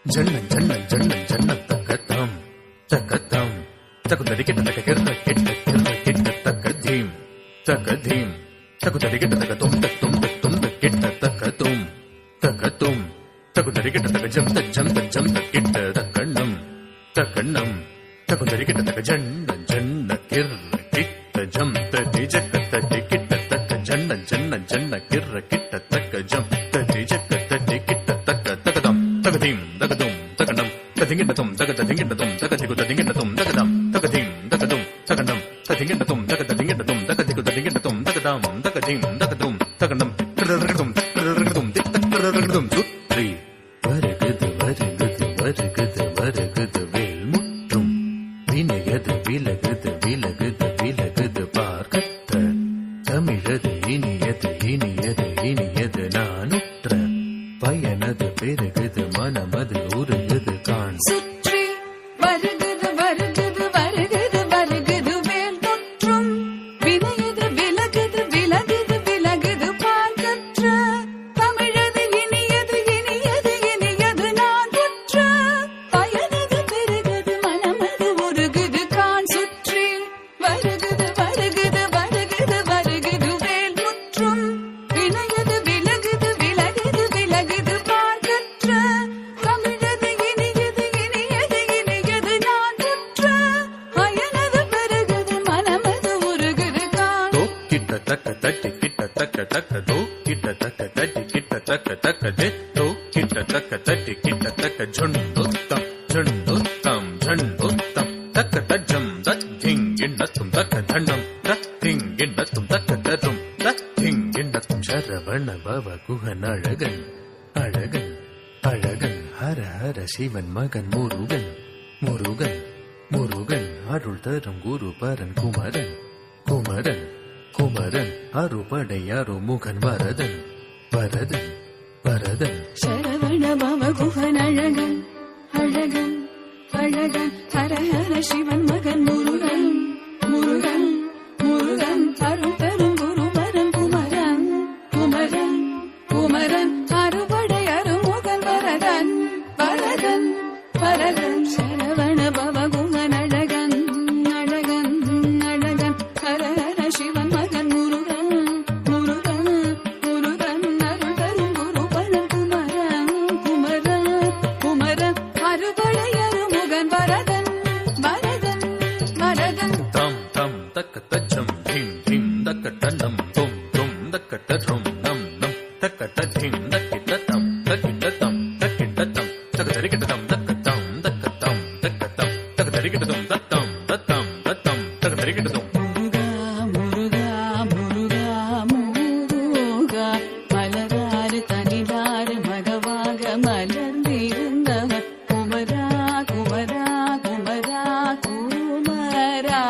ஜன்னன் ஜன்னன் ஜன்னன் ஜன்னன் தக்கத்தம் தக்கத்தம் தகுதடி கிட்ட தக்க கிட்ட கிட்ட கிட்ட கிட்ட தக்கதீம் தக்கதீம் தகுதடி கிட்ட தக்க தும் தும் தும் கிட்ட தக்கதும் தக்கதும் தகுதடி கிட்ட தக்க ஜம் ஜம் ஜம் கிட்ட தக்கண்ணம் தக்கண்ணம் தகுதடி கிட்ட தக்க ஜன்னன் ஜன்ன கிர் கிட்ட ஜம் தடி ஜக்கத்தடி கிட்ட தக்க ஜன்னன் ஜன்னன் ஜன்ன கிர் கிட்ட தக்க ஜம் தடி ஜக்கத்தடி கிட்ட தக்க தக்கதம் தகதீம் தகதும் தகனம் ததிங்கிட்டதும் தகததிங்கிட்டதும் தகதிகுததிங்கிட்டதும் தகதம் தகதீம் தகதும் தகனம் ததிங்கிட்டதும் தகததிங்கிட்டதும் தகதிகுததிங்கிட்டதும் தகதாம் தகதீம் தகதும் தகனம் தகதம் தகதம் தகதம் சுற்றி வருகுது வருகுது வருகுது வருகுது வேல் முற்றும் வினயது விலகுது விலகுது விலகுது பார்க்கற்ற தமிழது இனியது இனியது இனியது நானுற்ற பயனது பெருகுது மனமது உருகுது காண் சுற்றி வருகுது வருகுது வருகுது வருகுது வேல் முற்றும் வினயது விலகுது விலகுது விலகுது பார்க்கற்ற தமிழது இனியது இனியது இனியது நான் குற்ற பயனது பெருகுது மனமது உருகுது காண் சுற்றி வருகுது வருகுது வருகுது வருகுது வேல் முற்றும் வினயது விலகுது விலகுது விலகுது பார்க்கற்ற தமிழது இனியது இனியது இனியது நான் குற்ற பயனது பெருகுது மனமது உருகுது காண் கிட்ட தக்க தட்டி கிட்ட தக்க தக்க தோ கிட்ட தக்க தட்டி கிட்ட தக்க தக்க தே தோ கிட்ட தக்க தட்டி கிட்ட தக்க ஜொண்டுத்தம் ஜொண்டுத்தம் ஜொண்டுத்தம் தக்க தஜம் தத்திங் எண்ணத்தும் தக்க தண்டம் தத்திங் எண்ணத்தும் தக்க தரும் தத்திங் எண்ணத்தும் சரவண பவ குகன் அழகன் அழகன் அழகன் ஹர ஹர சிவன் மகன் முருகன் முருகன் முருகன் அருள் தரும் குரு பரன் குமரன் குமரன் குமரன் அருபடை அருமுகன் வரதன் வரதன் வரதன் சரவண பவ குகன் அழகன் அழகன் அழகன் ஹர ஹர சிவன் மகன் முருகன் முருகன் முருகன் அருள் பெரும் குருபரன் குமரன் குமரன் குமரன் அறுபடை அருமுகன் வரதன் வரதன் வரதன் சரவண பவ குகன் அழகன் அழகன் அழகன் ஹர ஹர சிவன் மகன் முருகன் முருகன் முருகன் அருள் பெரும் குருபரன் குமரன் குமரன் குமரன் அறுபடை அருமுகன் வரதன் வரதன் வரதன் தம் தம் தக்க தஜம் தீம் தீம் தக்க தன்னம் தும் தும் தக்க தரும் நம் நம் தக்க தீம் தக்கிட்ட தம் தக்கிட்ட தம் தக்கிட்ட தம் தக்க தரிக்கிட்ட தம் தக்க தம் தக்க தம் தக்க தம் தக்க தரிக்கிட்ட தம் தத்தம் தத்தம் தத்தம் தக்க தரிக்கிட்ட தம் முருகா முருகா முருகா முருகா மலராறு தனிலாறு மகவாக மலர்ந்திருந்தவன் குமரா குமரா குமரா குமரா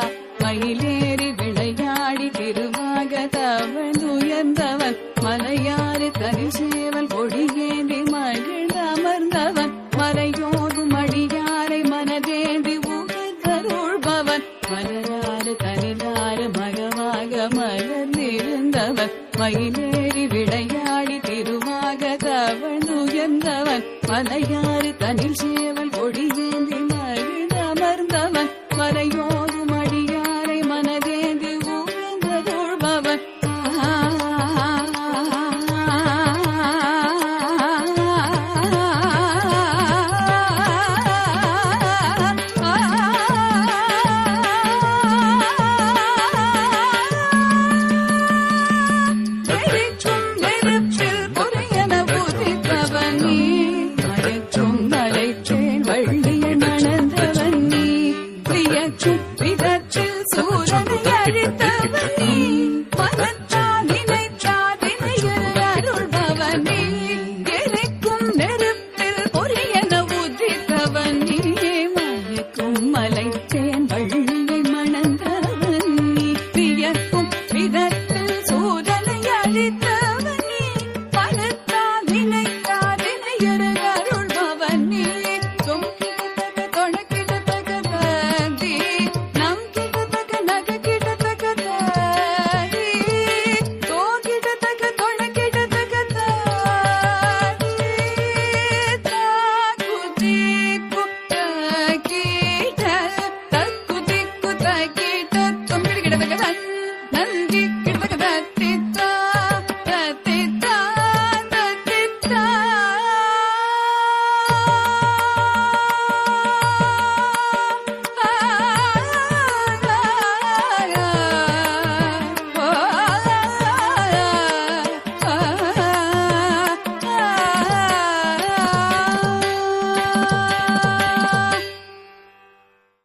மயிலேறி விளையாடி திருவாக தவன் உயர்ந்தவன் மலையாறு தனி சேவல் கொடியேந்தி மகிழ்ந்து அமர்ந்தவன் மலையோடும் அடியாரை மனதேந்தி உகந்தருள்பவன் மலராறு தனிலாறு மகவாக மலர்ந்திருந்தவன் மயிலேறி விளையாடி திருவாக தவன் உயர்ந்தவன் மலையாறு தனில் சேவல்